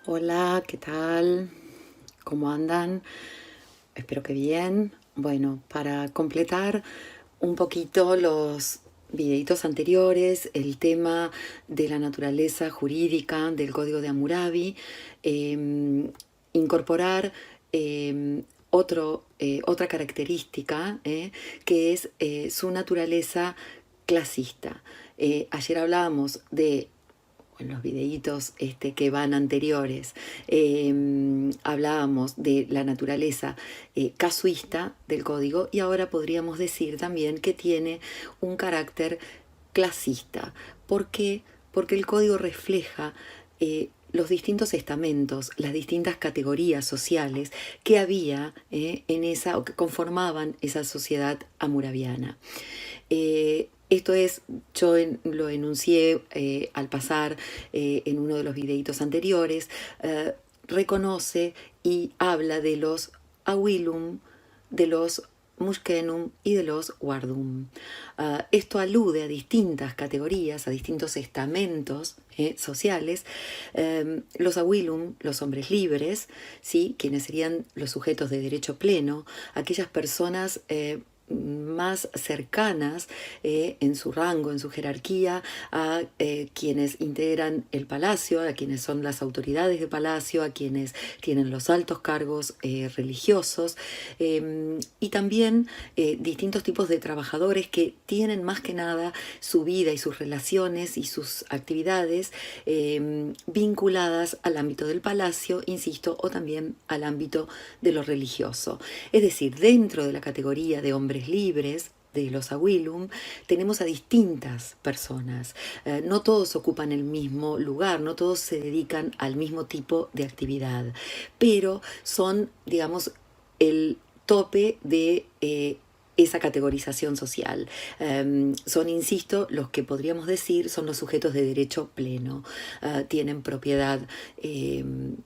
Hola, ¿qué tal? ¿Cómo andan? Espero que bien. Bueno, para completar un poquito los videitos anteriores, el tema de la naturaleza jurídica del Código de Hammurabi, incorporar otra característica, que es su naturaleza clasista. Ayer hablábamos de en los videitos que van anteriores, hablábamos de la naturaleza casuista del código y ahora podríamos decir también que tiene un carácter clasista. ¿Por qué? Porque el código refleja los distintos estamentos, las distintas categorías sociales que había en esa o que conformaban esa sociedad amurabiana. Esto es, lo enuncié al pasar en uno de los videitos anteriores, reconoce y habla de los Awilum, de los Mushkenum y de los Wardum. Esto alude a distintas categorías, a distintos estamentos sociales. Los Awilum, los hombres libres, ¿sí? Quienes serían los sujetos de derecho pleno, aquellas personas más cercanas en su rango, en su jerarquía, a quienes integran el palacio, a quienes son las autoridades del palacio, a quienes tienen los altos cargos religiosos, y también distintos tipos de trabajadores que tienen más que nada su vida y sus relaciones y sus actividades vinculadas al ámbito del palacio, insisto, o también al ámbito de lo religioso. Es decir, dentro de la categoría de hombres libres, de los Awilum, tenemos a distintas personas. No todos ocupan el mismo lugar, no todos se dedican al mismo tipo de actividad, pero son, digamos, el tope de esa categorización social. Son, insisto, los que podríamos decir son los sujetos de derecho pleno. Tienen propiedad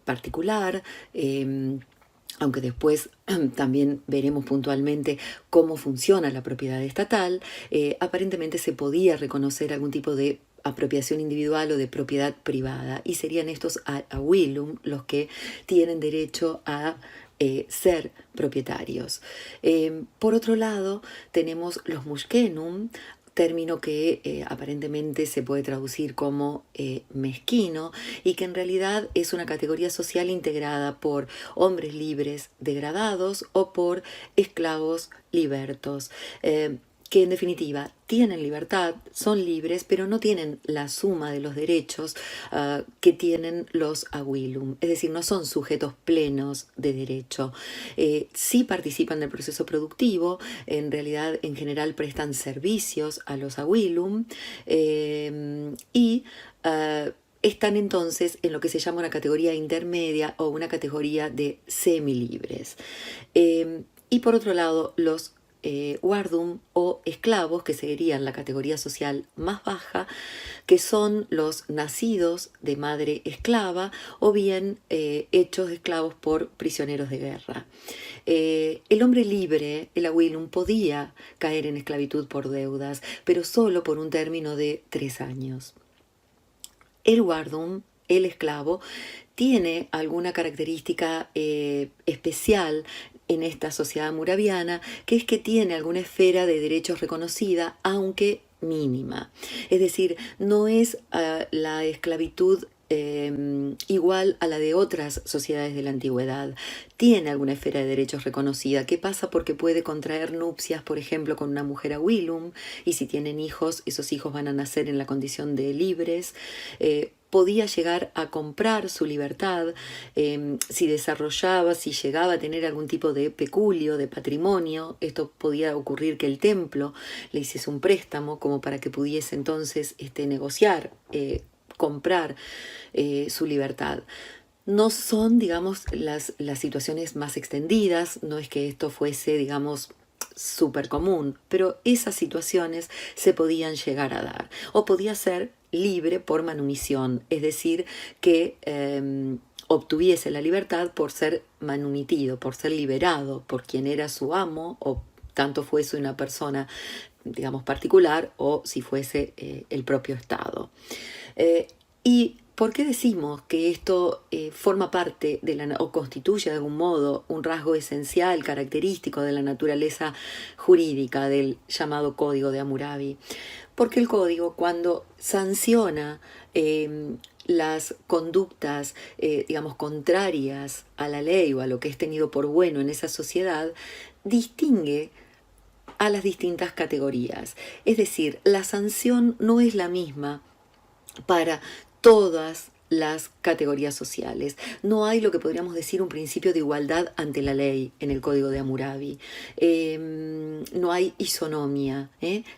particular, aunque después también veremos puntualmente cómo funciona la propiedad estatal, aparentemente se podía reconocer algún tipo de apropiación individual o de propiedad privada, y serían estos Awilum los que tienen derecho a ser propietarios. Por otro lado, tenemos los Mushkenum, término que aparentemente se puede traducir como mezquino, y que en realidad es una categoría social integrada por hombres libres degradados o por esclavos libertos, que en definitiva tienen libertad, son libres, pero no tienen la suma de los derechos que tienen los Awilum, es decir, no son sujetos plenos de derecho. Sí participan del proceso productivo, en realidad en general prestan servicios a los Awilum, y están entonces en lo que se llama una categoría intermedia o una categoría de semilibres. Y por otro lado, los Wardum o esclavos, que serían la categoría social más baja, que son los nacidos de madre esclava o bien hechos esclavos por prisioneros de guerra. El hombre libre, el Awilum, podía caer en esclavitud por deudas, pero solo por un término de 3 años. El Wardum, el esclavo, tiene alguna característica especial en esta sociedad murabiana, que es que tiene alguna esfera de derechos reconocida, aunque mínima. Es decir, no es la esclavitud igual a la de otras sociedades de la antigüedad. Tiene alguna esfera de derechos reconocida. ¿Qué pasa? Porque puede contraer nupcias, por ejemplo, con una mujer Awilum, y si tienen hijos, esos hijos van a nacer en la condición de libres. Podía llegar a comprar su libertad si desarrollaba, si llegaba a tener algún tipo de peculio, de patrimonio. Esto podía ocurrir que el templo le hiciese un préstamo como para que pudiese entonces negociar, comprar su libertad. No son, digamos, las situaciones más extendidas, no es que esto fuese, digamos, súper común, pero esas situaciones se podían llegar a dar. O podía ser libre por manumisión, es decir, que obtuviese la libertad por ser manumitido, por ser liberado por quien era su amo, o tanto fuese una persona, digamos, particular, o si fuese el propio Estado. Y ¿Por qué decimos que esto forma parte de o constituye de algún modo un rasgo esencial, característico de la naturaleza jurídica del llamado Código de Hammurabi? Porque el código, cuando sanciona las conductas, digamos, contrarias a la ley o a lo que es tenido por bueno en esa sociedad, distingue a las distintas categorías. Es decir, la sanción no es la misma para todas las categorías sociales. No hay lo que podríamos decir un principio de igualdad ante la ley en el Código de Hammurabi. No hay isonomía.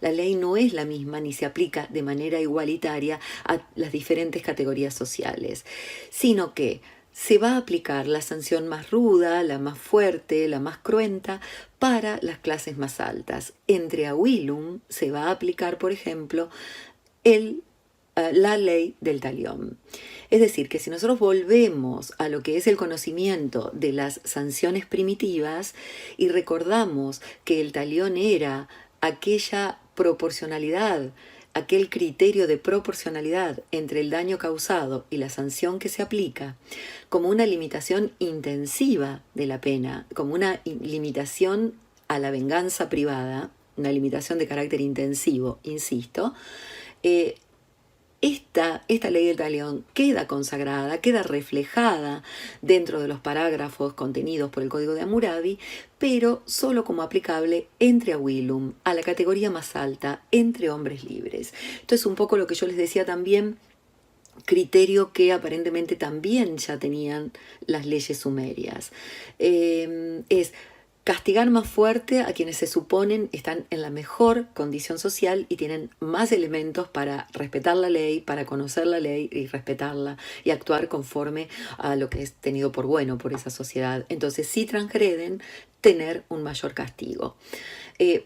La ley no es la misma ni se aplica de manera igualitaria a las diferentes categorías sociales, sino que se va a aplicar la sanción más ruda, la más fuerte, la más cruenta para las clases más altas. Entre Awilum se va a aplicar, por ejemplo, la ley del talión. Es decir, que si nosotros volvemos a lo que es el conocimiento de las sanciones primitivas y recordamos que el talión era aquella proporcionalidad, aquel criterio de proporcionalidad entre el daño causado y la sanción que se aplica, como una limitación intensiva de la pena, como una limitación a la venganza privada, una limitación de carácter intensivo, insisto, esta ley del talión queda consagrada, queda reflejada dentro de los parágrafos contenidos por el Código de Hammurabi, pero solo como aplicable entre Awilum, a la categoría más alta, entre hombres libres. Esto es un poco lo que yo les decía también, criterio que aparentemente también ya tenían las leyes sumerias. Es castigar más fuerte a quienes se suponen están en la mejor condición social y tienen más elementos para respetar la ley, para conocer la ley y respetarla y actuar conforme a lo que es tenido por bueno por esa sociedad. Entonces, si transgreden, tener un mayor castigo.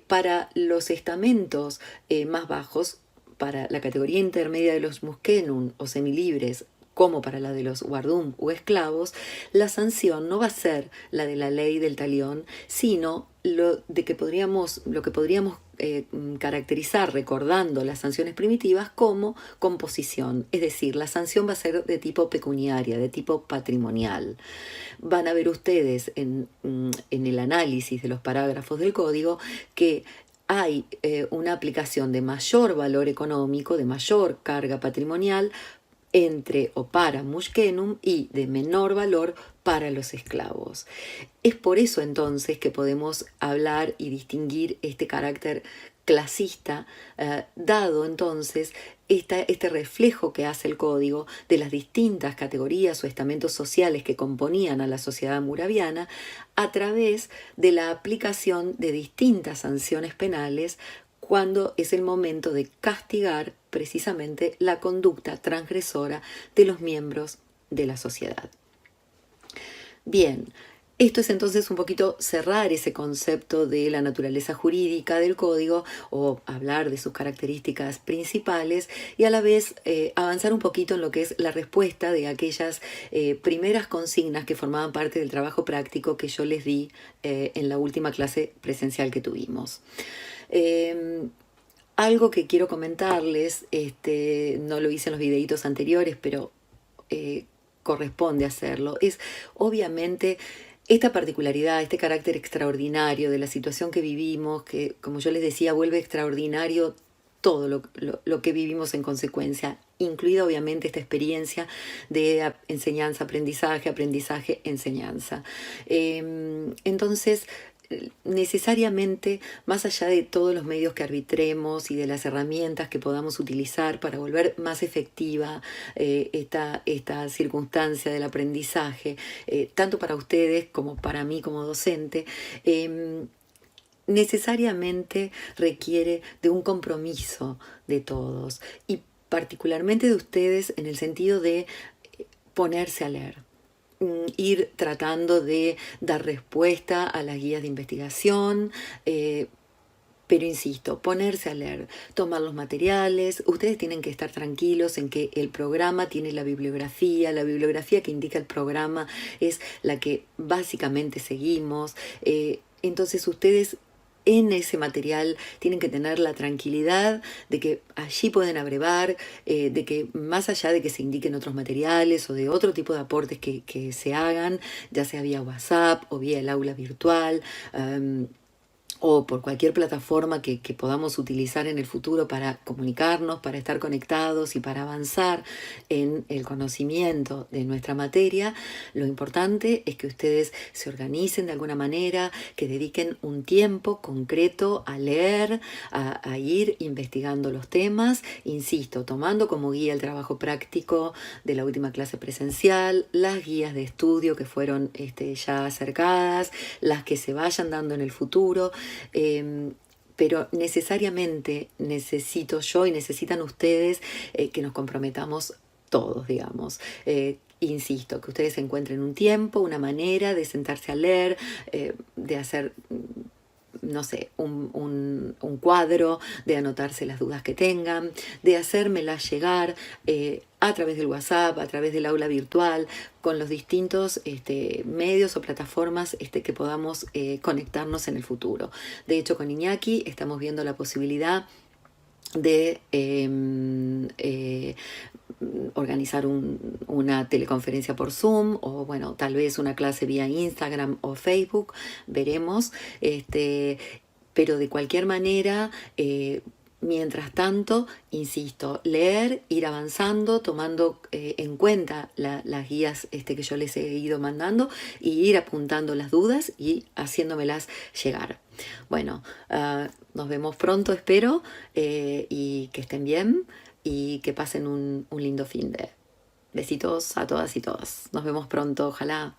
Para los estamentos más bajos, para la categoría intermedia de los muskenum o semilibres, como para la de los wardum o esclavos, la sanción no va a ser la de la ley del talión, sino lo que podríamos caracterizar, recordando las sanciones primitivas, como composición. Es decir, la sanción va a ser de tipo pecuniaria, de tipo patrimonial. Van a ver ustedes en el análisis de los parágrafos del código que hay una aplicación de mayor valor económico, de mayor carga patrimonial, entre o para muskenum y de menor valor para los esclavos. Es por eso entonces que podemos hablar y distinguir este carácter clasista, dado entonces este reflejo que hace el código de las distintas categorías o estamentos sociales que componían a la sociedad hammurabiana a través de la aplicación de distintas sanciones penales cuando es el momento de castigar precisamente la conducta transgresora de los miembros de la sociedad. Bien, esto es entonces un poquito cerrar ese concepto de la naturaleza jurídica del código o hablar de sus características principales y a la vez avanzar un poquito en lo que es la respuesta de aquellas primeras consignas que formaban parte del trabajo práctico que yo les di en la última clase presencial que tuvimos. Algo que quiero comentarles, no lo hice en los videitos anteriores, pero corresponde hacerlo, es obviamente esta particularidad, este carácter extraordinario de la situación que vivimos, que como yo les decía, vuelve extraordinario todo lo que vivimos en consecuencia, incluida obviamente esta experiencia de enseñanza, aprendizaje, enseñanza. Entonces, necesariamente, más allá de todos los medios que arbitremos y de las herramientas que podamos utilizar para volver más efectiva esta circunstancia del aprendizaje, tanto para ustedes como para mí como docente, necesariamente requiere de un compromiso de todos y particularmente de ustedes en el sentido de ponerse a leer, ir tratando de dar respuesta a las guías de investigación, pero insisto, ponerse a leer, tomar los materiales. Ustedes tienen que estar tranquilos en que el programa tiene la bibliografía que indica el programa es la que básicamente seguimos. Entonces ustedes en ese material tienen que tener la tranquilidad de que allí pueden abrevar, de que más allá de que se indiquen otros materiales o de otro tipo de aportes que se hagan, ya sea vía WhatsApp o vía el aula virtual, o por cualquier plataforma que podamos utilizar en el futuro para comunicarnos, para estar conectados y para avanzar en el conocimiento de nuestra materia, lo importante es que ustedes se organicen de alguna manera, que dediquen un tiempo concreto a leer, a ir investigando los temas, insisto, tomando como guía el trabajo práctico de la última clase presencial, las guías de estudio que fueron ya acercadas, las que se vayan dando en el futuro. Pero necesariamente necesito yo y necesitan ustedes que nos comprometamos todos, digamos. Insisto, que ustedes encuentren un tiempo, una manera de sentarse a leer, de hacer, no sé, un cuadro, de anotarse las dudas que tengan, de hacérmelas llegar a través del WhatsApp, a través del aula virtual, con los distintos medios o plataformas que podamos conectarnos en el futuro. De hecho, con Iñaki estamos viendo la posibilidad de organizar una teleconferencia por Zoom o bueno, tal vez una clase vía Instagram o Facebook, veremos, pero de cualquier manera, mientras tanto, insisto, leer, ir avanzando, tomando en cuenta las guías que yo les he ido mandando y ir apuntando las dudas y haciéndomelas llegar. Bueno, nos vemos pronto, espero, y que estén bien y que pasen un lindo fin de. Besitos a todas y todos. Nos vemos pronto, ojalá.